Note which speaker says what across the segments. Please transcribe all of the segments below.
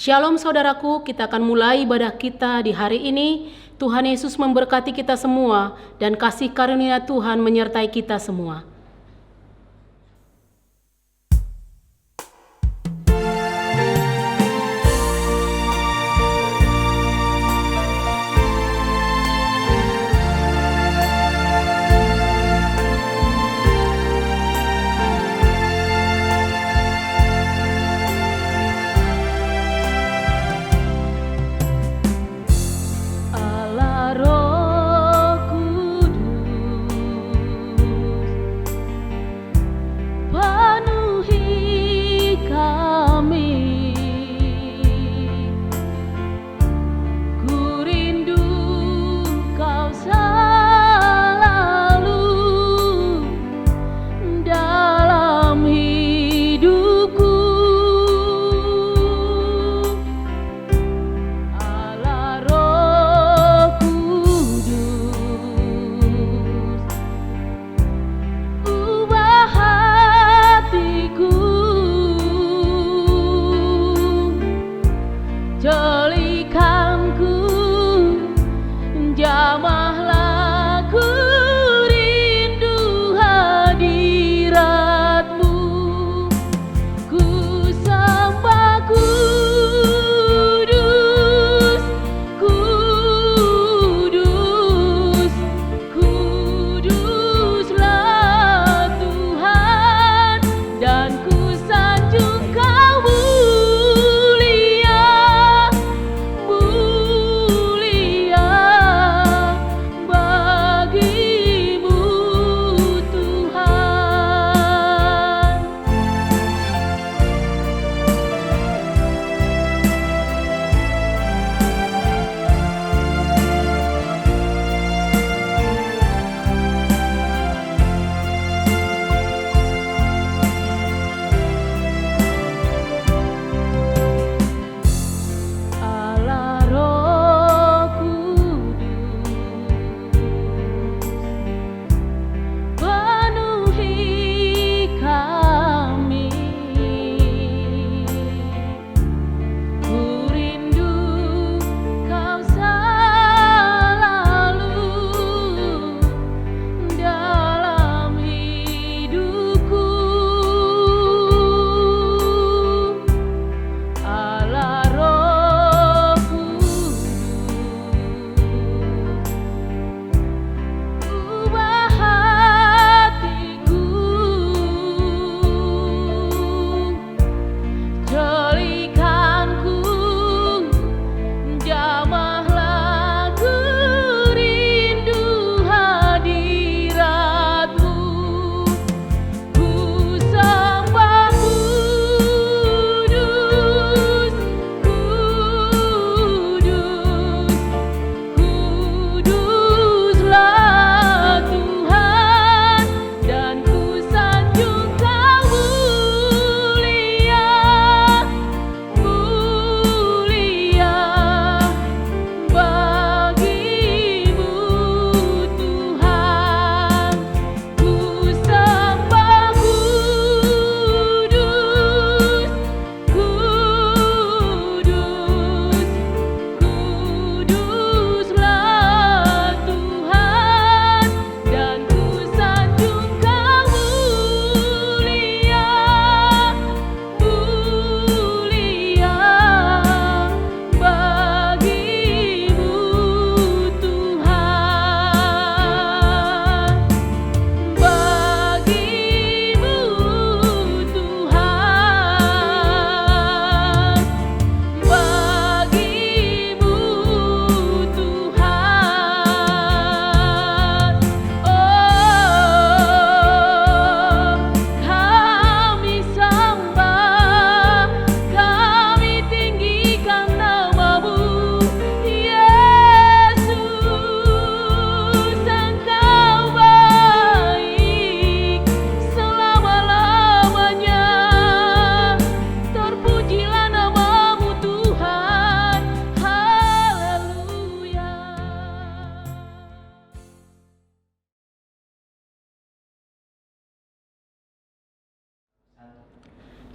Speaker 1: Shalom saudaraku, kita akan mulai ibadah kita di hari ini. Tuhan Yesus memberkati kita semua dan kasih karunia Tuhan menyertai kita semua. Allah Roh Kudus,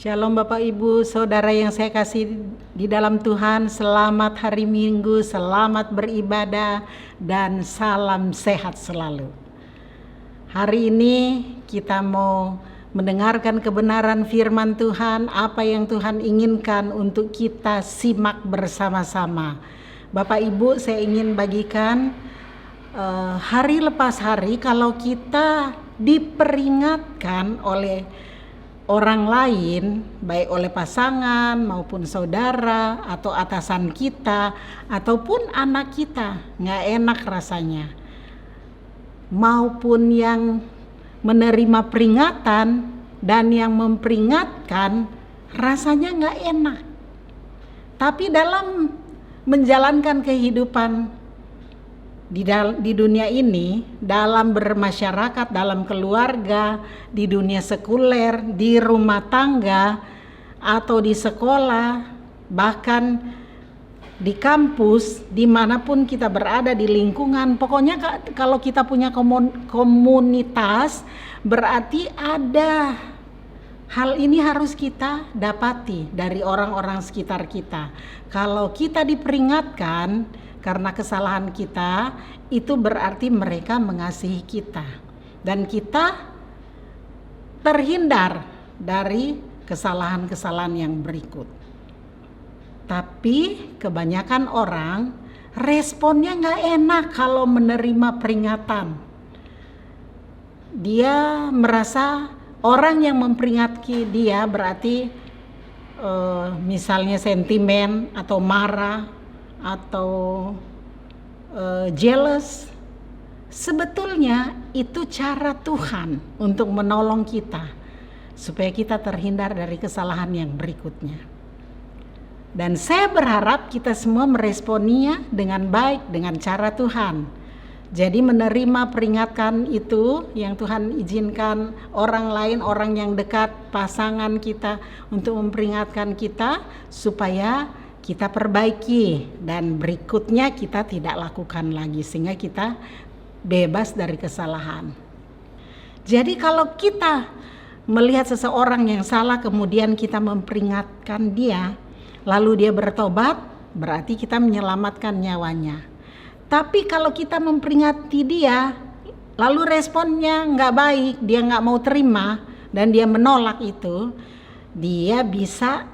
Speaker 2: Shalom Bapak Ibu, Saudara yang saya kasih di dalam Tuhan, selamat hari Minggu, selamat beribadah, dan salam sehat selalu. Hari ini kita mau mendengarkan kebenaran firman Tuhan, apa yang Tuhan inginkan untuk kita simak bersama-sama. Bapak Ibu, saya ingin bagikan hari lepas hari kalau kita diperingatkan oleh orang lain, baik oleh pasangan maupun saudara atau atasan kita ataupun anak kita, nggak enak rasanya. Maupun yang menerima peringatan dan yang memperingatkan rasanya nggak enak. Tapi dalam menjalankan kehidupan di dunia ini, dalam bermasyarakat, dalam keluarga, di dunia sekuler, di rumah tangga, atau di sekolah, bahkan di kampus, dimanapun kita berada di lingkungan, pokoknya kalau kita punya komunitas, berarti ada hal ini harus kita dapati dari orang-orang sekitar kita. Kalau kita diperingatkan karena kesalahan kita, itu berarti mereka mengasihi kita dan kita terhindar dari kesalahan-kesalahan yang berikut. Tapi kebanyakan orang responnya nggak enak kalau menerima peringatan. Dia merasa orang yang memperingatkan dia berarti misalnya sentimen atau marah atau jealous. Sebetulnya itu cara Tuhan untuk menolong kita supaya kita terhindar dari kesalahan yang berikutnya. Dan saya berharap kita semua meresponinya dengan baik, dengan cara Tuhan. Jadi menerima peringatan itu yang Tuhan izinkan orang lain, orang yang dekat, pasangan kita untuk memperingatkan kita supaya kita perbaiki dan berikutnya kita tidak lakukan lagi sehingga kita bebas dari kesalahan. Jadi kalau kita melihat seseorang yang salah kemudian kita memperingatkan dia lalu dia bertobat, berarti kita menyelamatkan nyawanya. Tapi kalau kita memperingati dia lalu responnya nggak baik, dia nggak mau terima dan dia menolak itu, dia bisa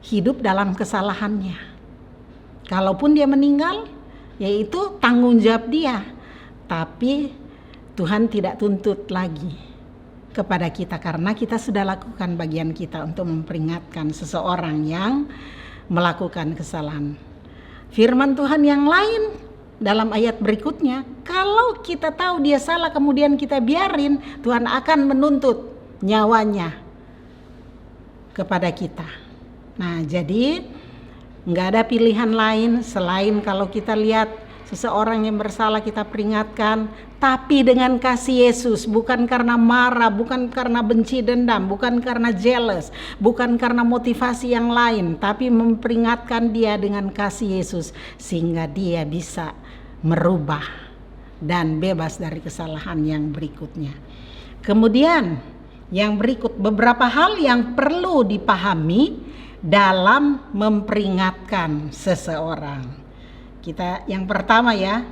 Speaker 2: hidup dalam kesalahannya. Kalaupun dia meninggal, yaitu tanggung jawab dia. Tapi Tuhan tidak tuntut lagi kepada kita karena kita sudah lakukan bagian kita untuk memperingatkan seseorang yang melakukan kesalahan. Firman Tuhan yang lain dalam ayat berikutnya, kalau kita tahu dia salah kemudian kita biarin, Tuhan akan menuntut nyawanya kepada kita. Nah, jadi nggak ada pilihan lain selain kalau kita lihat seseorang yang bersalah kita peringatkan, tapi dengan kasih Yesus, bukan karena marah, bukan karena benci dendam, bukan karena jealous, bukan karena motivasi yang lain, tapi memperingatkan dia dengan kasih Yesus sehingga dia bisa merubah dan bebas dari kesalahan yang berikutnya. Kemudian yang berikut, beberapa hal yang perlu dipahami dalam memperingatkan seseorang. Kita yang pertama ya,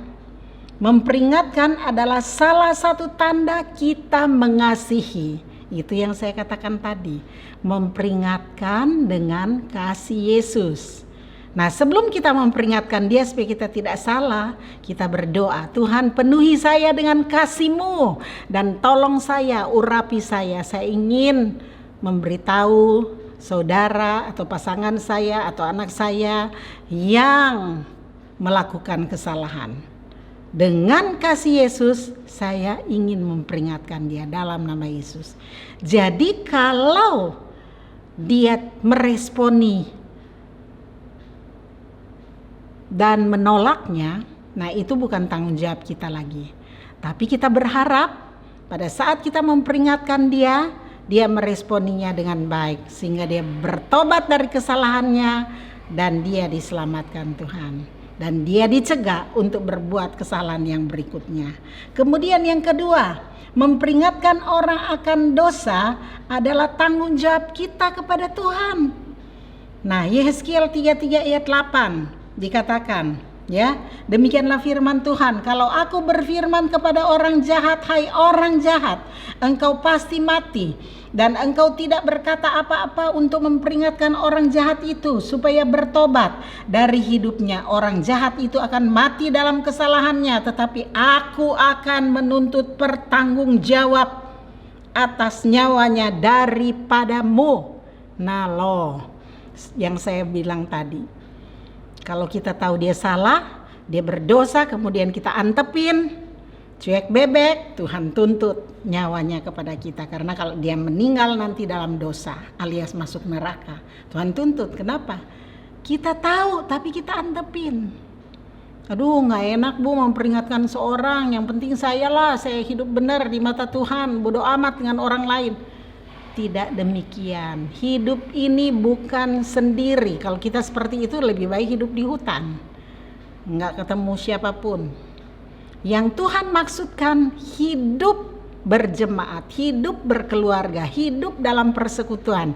Speaker 2: memperingatkan adalah salah satu tanda kita mengasihi. Itu yang saya katakan tadi, memperingatkan dengan kasih Yesus. Nah, sebelum kita memperingatkan dia supaya kita tidak salah, kita berdoa, Tuhan penuhi saya dengan kasih-Mu dan tolong saya, urapi saya ingin memberitahu saudara atau pasangan saya atau anak saya yang melakukan kesalahan. Dengan kasih Yesus, saya ingin memperingatkan dia dalam nama Yesus. Jadi kalau dia meresponi dan menolaknya, nah itu bukan tanggung jawab kita lagi. Tapi kita berharap pada saat kita memperingatkan dia meresponinya dengan baik sehingga dia bertobat dari kesalahannya dan dia diselamatkan Tuhan. dan dia dicegah untuk berbuat kesalahan yang berikutnya. Kemudian yang kedua, memperingatkan orang akan dosa adalah tanggung jawab kita kepada Tuhan. Nah, Yehezkiel 33 ayat 8 dikatakan, ya, demikianlah firman Tuhan, kalau aku berfirman kepada orang jahat, hai orang jahat, engkau pasti mati, dan engkau tidak berkata apa-apa untuk memperingatkan orang jahat itu supaya bertobat dari hidupnya, orang jahat itu akan mati dalam kesalahannya, tetapi aku akan menuntut pertanggungjawab atas nyawanya daripadamu. Nah loh, yang saya bilang tadi, kalau kita tahu dia salah, dia berdosa, kemudian kita antepin, cuek bebek, Tuhan tuntut nyawanya kepada kita. Karena kalau dia meninggal nanti dalam dosa alias masuk neraka, Tuhan tuntut. Kenapa? Kita tahu tapi kita antepin. Aduh, gak enak Bu memperingatkan seorang, yang penting saya hidup benar di mata Tuhan, bodo amat dengan orang lain. Tidak demikian. Hidup ini bukan sendiri. Kalau kita seperti itu lebih baik hidup di hutan, nggak ketemu siapapun. Yang Tuhan maksudkan hidup berjemaat, hidup berkeluarga, hidup dalam persekutuan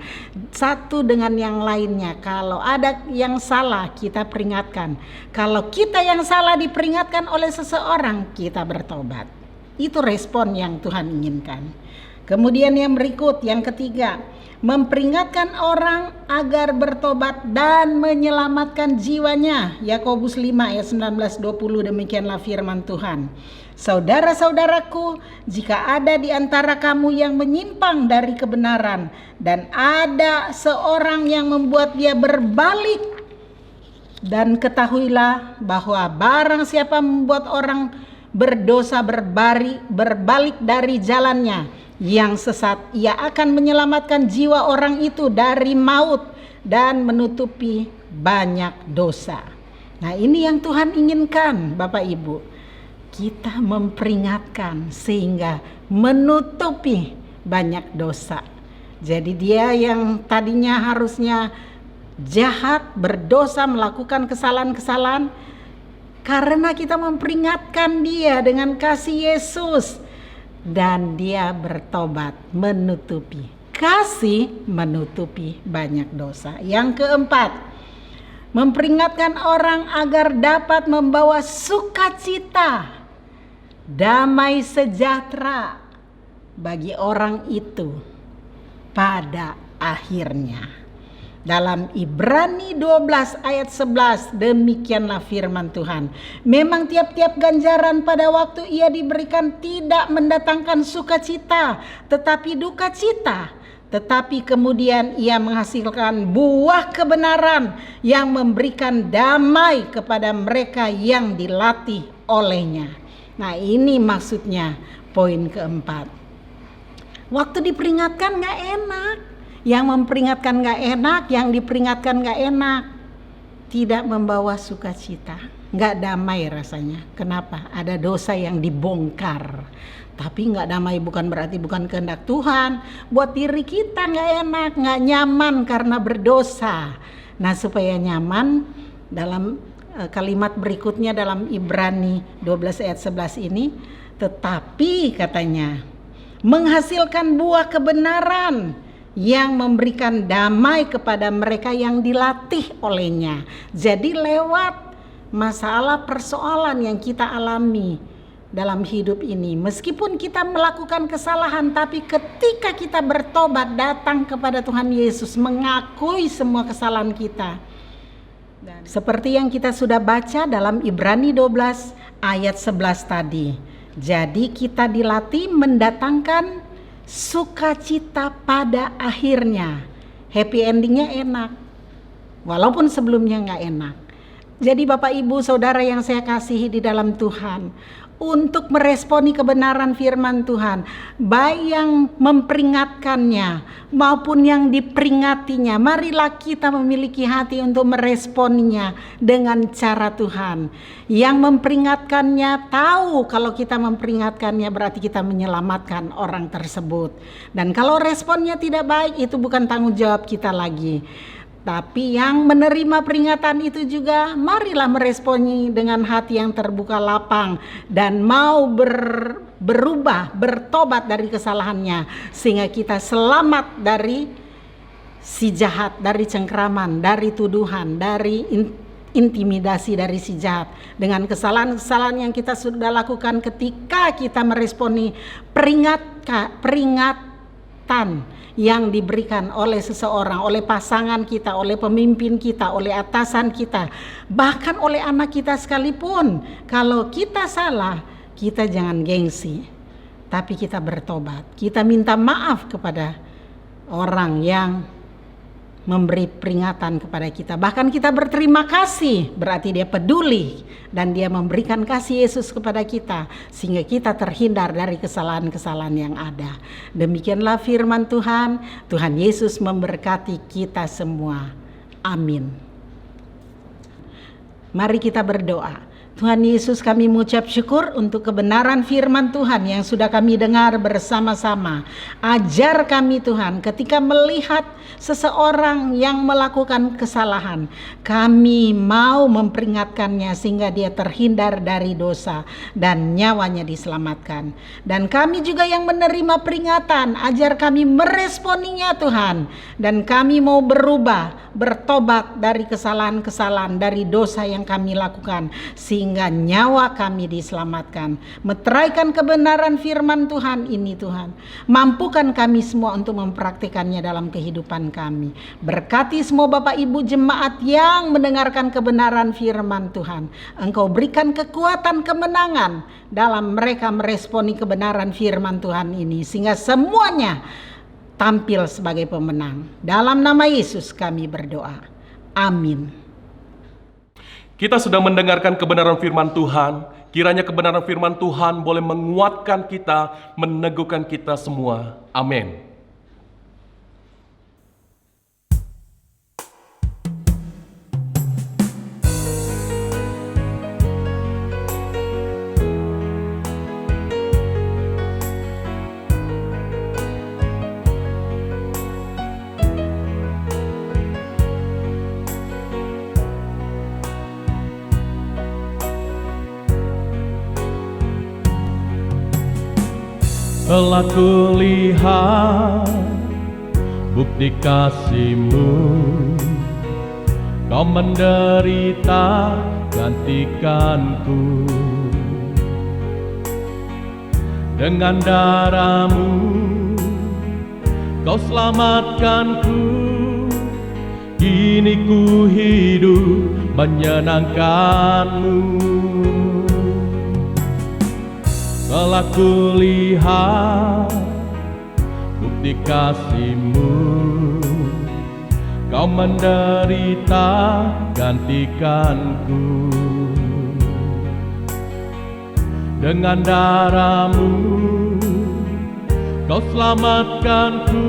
Speaker 2: satu dengan yang lainnya. Kalau ada yang salah kita peringatkan. Kalau kita yang salah diperingatkan oleh seseorang, kita bertobat. Itu respon yang Tuhan inginkan. Kemudian yang berikut, yang ketiga, memperingatkan orang agar bertobat dan menyelamatkan jiwanya. Yakobus 5 ayat 19-20, demikianlah firman Tuhan. Saudara-saudaraku, jika ada di antara kamu yang menyimpang dari kebenaran dan ada seorang yang membuat dia berbalik, dan ketahuilah bahwa barang siapa membuat orang berdosa berbalik dari jalannya yang sesat, ia akan menyelamatkan jiwa orang itu dari maut dan menutupi banyak dosa. Nah, ini yang Tuhan inginkan, Bapak Ibu. Kita memperingatkan sehingga menutupi banyak dosa. Jadi dia yang tadinya harusnya jahat, berdosa, melakukan kesalahan-kesalahan, karena kita memperingatkan dia dengan kasih Yesus, dan dia bertobat, menutupi. Kasih menutupi banyak dosa. Yang keempat, memperingatkan orang agar dapat membawa sukacita, damai sejahtera bagi orang itu pada akhirnya. Dalam Ibrani 12 ayat 11, demikianlah firman Tuhan. Memang tiap-tiap ganjaran pada waktu ia diberikan tidak mendatangkan sukacita, tetapi duka cita. Tetapi kemudian ia menghasilkan buah kebenaran yang memberikan damai kepada mereka yang dilatih olehnya. Nah, ini maksudnya poin keempat. Waktu diperingatkan gak enak. Yang memperingatkan gak enak, yang diperingatkan gak enak. Tidak membawa sukacita, gak damai rasanya. Kenapa? Ada dosa yang dibongkar. Tapi gak damai bukan berarti bukan kehendak Tuhan. Buat diri kita gak enak, gak nyaman karena berdosa. Nah, supaya nyaman, dalam kalimat berikutnya dalam Ibrani 12 ayat 11 ini, tetapi katanya menghasilkan buah kebenaran yang memberikan damai kepada mereka yang dilatih olehnya. Jadi lewat masalah persoalan yang kita alami dalam hidup ini, meskipun kita melakukan kesalahan, tapi ketika kita bertobat, datang kepada Tuhan Yesus, mengakui semua kesalahan kita, dan seperti yang kita sudah baca dalam Ibrani 12 ayat 11 tadi, jadi kita dilatih mendatangkan sukacita pada akhirnya. Happy endingnya enak, walaupun sebelumnya gak enak. Jadi Bapak Ibu Saudara yang saya kasihi di dalam Tuhan, untuk meresponi kebenaran firman Tuhan, baik yang memperingatkannya maupun yang diperingatinya, marilah kita memiliki hati untuk meresponinya dengan cara Tuhan. Yang memperingatkannya tahu kalau kita memperingatkannya berarti kita menyelamatkan orang tersebut. Dan kalau responnya tidak baik, itu bukan tanggung jawab kita lagi. Tapi yang menerima peringatan itu juga marilah meresponi dengan hati yang terbuka lapang dan mau berubah, bertobat dari kesalahannya, sehingga kita selamat dari si jahat, dari cengkraman, dari tuduhan, dari intimidasi dari si jahat. Dengan kesalahan-kesalahan yang kita sudah lakukan ketika kita meresponi peringatan yang diberikan oleh seseorang, oleh pasangan kita, oleh pemimpin kita, oleh atasan kita, bahkan oleh anak kita sekalipun. Kalau kita salah, kita jangan gengsi, tapi kita bertobat. Kita minta maaf kepada orang yang memberi peringatan kepada kita. Bahkan kita berterima kasih, berarti dia peduli dan dia memberikan kasih Yesus kepada kita, sehingga kita terhindar dari kesalahan-kesalahan yang ada. Demikianlah firman Tuhan. Tuhan Yesus memberkati kita semua. Amin. Mari kita berdoa. Tuhan Yesus, kami mengucap syukur untuk kebenaran firman Tuhan yang sudah kami dengar bersama-sama. Ajar kami Tuhan, ketika melihat seseorang yang melakukan kesalahan, kami mau memperingatkannya sehingga dia terhindar dari dosa dan nyawanya diselamatkan. Dan kami juga yang menerima peringatan, ajar kami meresponinya Tuhan. Dan kami mau berubah, bertobat dari kesalahan-kesalahan, dari dosa yang kami lakukan, sehingga nyawa kami diselamatkan. Meteraikan kebenaran firman Tuhan ini Tuhan. Mampukan kami semua untuk mempraktikannya dalam kehidupan kami. Berkati semua Bapak Ibu jemaat yang mendengarkan kebenaran firman Tuhan. Engkau berikan kekuatan kemenangan dalam mereka meresponi kebenaran firman Tuhan ini, sehingga semuanya tampil sebagai pemenang. Dalam nama Yesus kami berdoa. Amin.
Speaker 3: Kita sudah mendengarkan kebenaran firman Tuhan. Kiranya kebenaran firman Tuhan boleh menguatkan kita, meneguhkan kita semua. Amin. Telah kulihat bukti kasih-Mu, Kau menderita gantikanku. Dengan darah-Mu Kau selamatkanku. Kini ku hidup menyenangkan-Mu. Telah kulihat bukti kasih-Mu, Kau menderita gantikanku. Dengan darah-Mu Kau selamatkanku.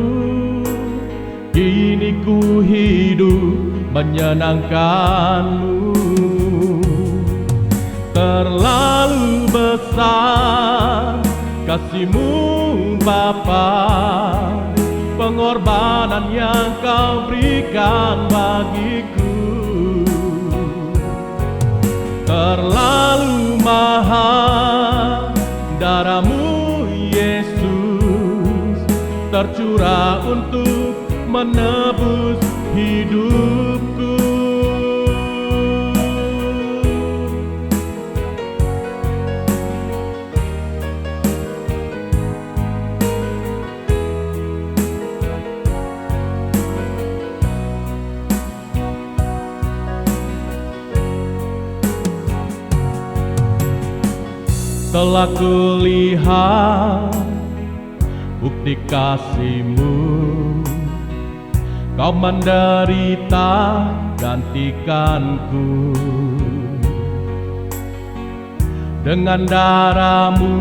Speaker 3: Kini ku hidup menyenangkan-Mu. Terlalu besar kasih-Mu Bapa, pengorbanan yang Kau berikan bagiku. Terlalu mahal darah-Mu Yesus, tercurah untuk menebus hidupku. Telah kulihat bukti kasih-Mu, Kau menderita gantikanku. Dengan darah-Mu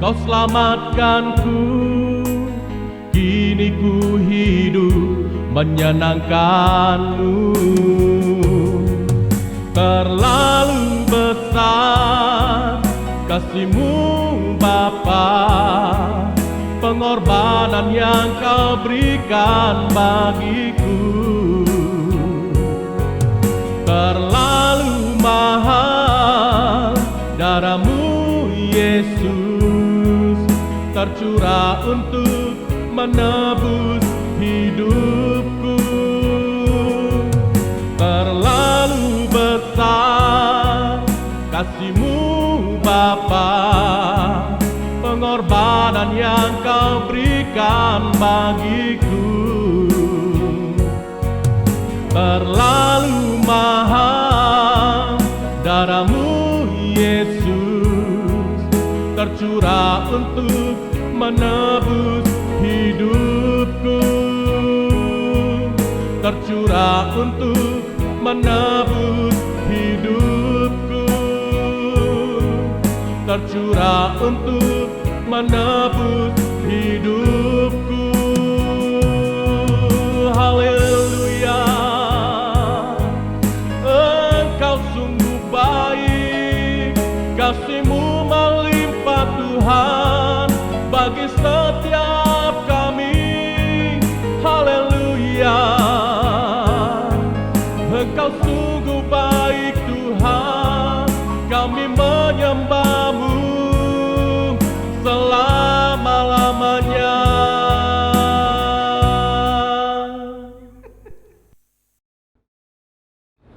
Speaker 3: Kau selamatkanku. Kini ku hidup menyenangkan-Mu. Terlalu besar kasih-Mu Bapa, pengorbanan yang kau berikan bagiku terlalu mahal. Darahmu Yesus tercurah untuk menebus hidupku. Terlalu besar kasih-Mu Bapa, pengorbanan yang kau berikan bagiku terlalu mahal. Darahmu Yesus tercurah untuk menebus hidupku, tercurah untuk menebus hidupku, tercurah untuk menebus hidupku. Haleluya, Engkau sungguh baik, kasih-Mu melimpah Tuhan bagi setiap kami. Haleluya, Engkau sungguh baik Tuhan, kami menyembah-Mu selama-lamanya.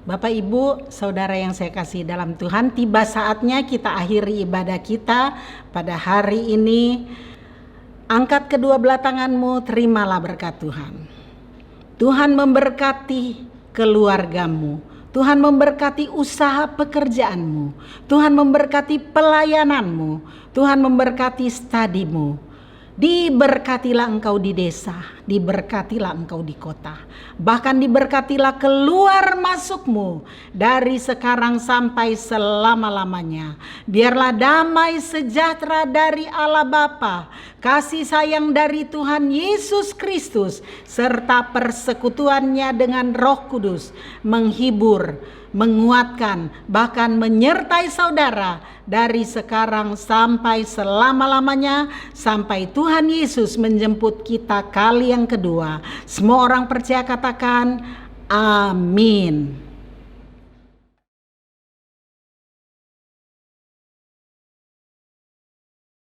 Speaker 2: Bapak, Ibu, Saudara yang saya kasih dalam Tuhan, tiba saatnya kita akhiri ibadah kita pada hari ini. Angkat kedua belah tanganmu, terimalah berkat Tuhan. Tuhan memberkati keluargamu, Tuhan memberkati usaha pekerjaanmu, Tuhan memberkati pelayananmu, Tuhan memberkati studimu. Diberkatilah engkau di desa, diberkatilah engkau di kota, bahkan diberkatilah keluar masukmu dari sekarang sampai selama-lamanya. Biarlah damai sejahtera dari Allah Bapa, kasih sayang dari Tuhan Yesus Kristus, serta persekutuannya dengan Roh Kudus menghibur, menguatkan, bahkan menyertai saudara dari sekarang sampai selama-lamanya, sampai Tuhan Yesus menjemput kita kali yang kedua. Semua orang percaya katakan amin.